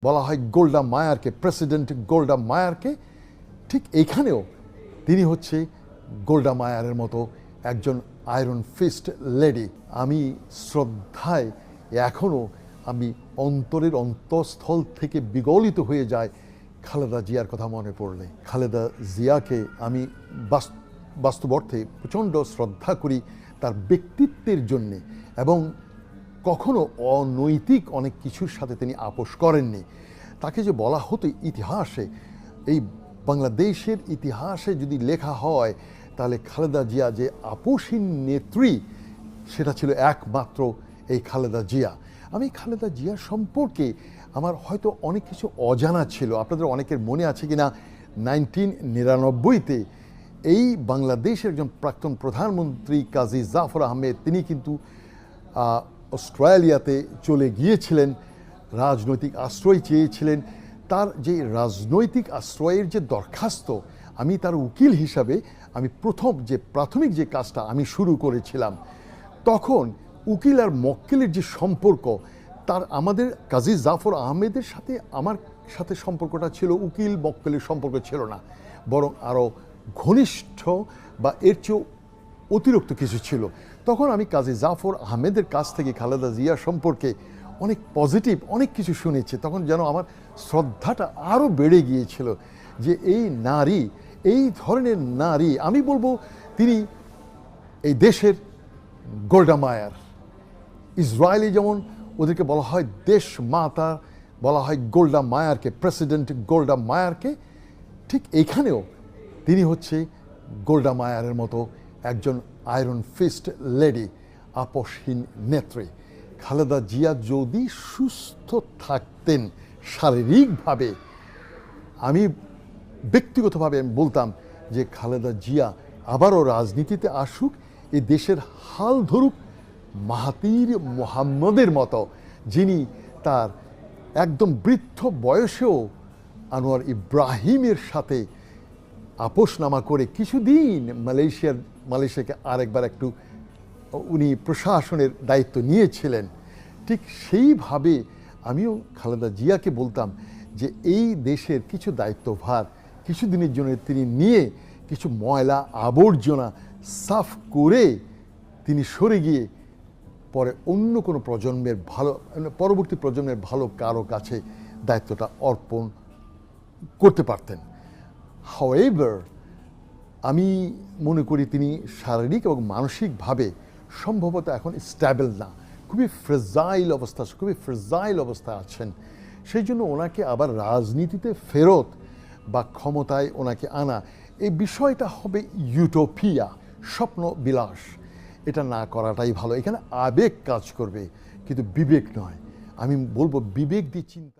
বলা হয় গোল্ডা মায়ারকে, প্রেসিডেন্ট গোল্ডা মায়ারকে। ঠিক এইখানেও তিনি হচ্ছে গোল্ডা মায়ারের মতো একজন আয়রন ফিস্ট লেডি। আমি শ্রদ্ধায় এখনও আমি অন্তরের অন্তঃস্থল থেকে বিগলিত হয়ে যায় খালেদা জিয়ার কথা মনে পড়লে। খালেদা জিয়াকে আমি বাস্তব অর্থে প্রচণ্ড শ্রদ্ধা করি তার ব্যক্তিত্বের জন্যে, এবং কখনো অনৈতিক অনেক কিছুর সাথে তিনি আপোষ করেননি। তাকে যে বলা হতো ইতিহাসে, এই বাংলাদেশের ইতিহাসে যদি লেখা হয় তাহলে খালেদা জিয়া যে আপোষহীন নেত্রী, সেটা ছিল একমাত্র এই খালেদা জিয়া। আমি খালেদা জিয়া সম্পর্কে আমার হয়তো অনেক কিছু অজানা ছিল। আপনাদের অনেকের মনে আছে কিনা 1999-তে এই বাংলাদেশের একজন প্রাক্তন প্রধানমন্ত্রী কাজী জাফর আহমেদ, তিনি কিন্তু অস্ট্রেলিয়াতে চলে গিয়েছিলেন, রাজনৈতিক আশ্রয় চেয়েছিলেন। তার যে রাজনৈতিক আশ্রয়ের যে দরখাস্ত, আমি তার উকিল হিসাবে আমি প্রাথমিক যে কাজটা আমি শুরু করেছিলাম, তখন উকিল আর মক্কেলের যে সম্পর্ক, তার আমাদের কাজী জাফর আহমেদের সাথে আমার সাথে সম্পর্কটা ছিল উকিল মক্কেলের সম্পর্ক ছিল না, বরং আরও ঘনিষ্ঠ বা এর চেয়েও অতিরিক্ত কিছু ছিল। তখন আমি কাজী জাফর আহমেদের কাছ থেকে খালেদা জিয়া সম্পর্কে অনেক পজিটিভ অনেক কিছু শুনেছি। তখন যেন আমার শ্রদ্ধাটা আরও বেড়ে গিয়েছিল যে এই নারী, এই ধরনের নারী, আমি বলবো তিনি এই দেশের গোল্ডা মায়ার। ইসরায়েলি যেমন ওদেরকে বলা হয় দেশ মাতা, বলা হয় গোল্ডা মায়ারকে, প্রেসিডেন্ট গোল্ডা মায়ারকে। ঠিক এইখানেও তিনি হচ্ছে গোল্ডা মায়ারের মতো একজন আয়রন ফিস্ট লেডি, আপোষহীন নেত্রী। খালেদা জিয়া যদি সুস্থ থাকতেন শারীরিকভাবে, আমি ব্যক্তিগতভাবে আমি বলতাম যে খালেদা জিয়া আবারও রাজনীতিতে আসুক, এই দেশের হাল ধরুক মাহাতির মোহাম্মদের মতো, যিনি তার একদম বৃদ্ধ বয়সেও আনোয়ার ইব্রাহিমের সাথে আপোষনামা করে কিছুদিন মালয়েশিয়াকে আরেকবার একটু উনি প্রশাসনের দায়িত্ব নিয়েছিলেন। ঠিক সেইভাবে আমিও খালেদা জিয়াকে বলতাম যে এই দেশের কিছু দায়িত্বভার কিছুদিনের জন্য তিনি নিয়ে কিছু ময়লা আবর্জনা সাফ করে তিনি সরে গিয়ে পরে অন্য কোনো প্রজন্মের ভালো, পরবর্তী প্রজন্মের ভালো কারো কাছে দায়িত্বটা অর্পণ করতে পারতেন। হাউএভার, আমি মনে করি তিনি শারীরিক এবং মানসিকভাবে সম্ভবত এখন স্ট্যাবল না, খুবই ফ্রেজাইল অবস্থায় আছেন। সেই জন্য ওনাকে আবার রাজনীতিতে ফেরত বা ক্ষমতায় ওনাকে আনা, এই বিষয়টা হবে ইউটোপিয়া, স্বপ্ন বিলাস। এটা না করাটাই ভালো। এখানে আবেগ কাজ করবে কিন্তু বিবেক নয়। আমি বলবো বিবেক দিয়ে চিন্তা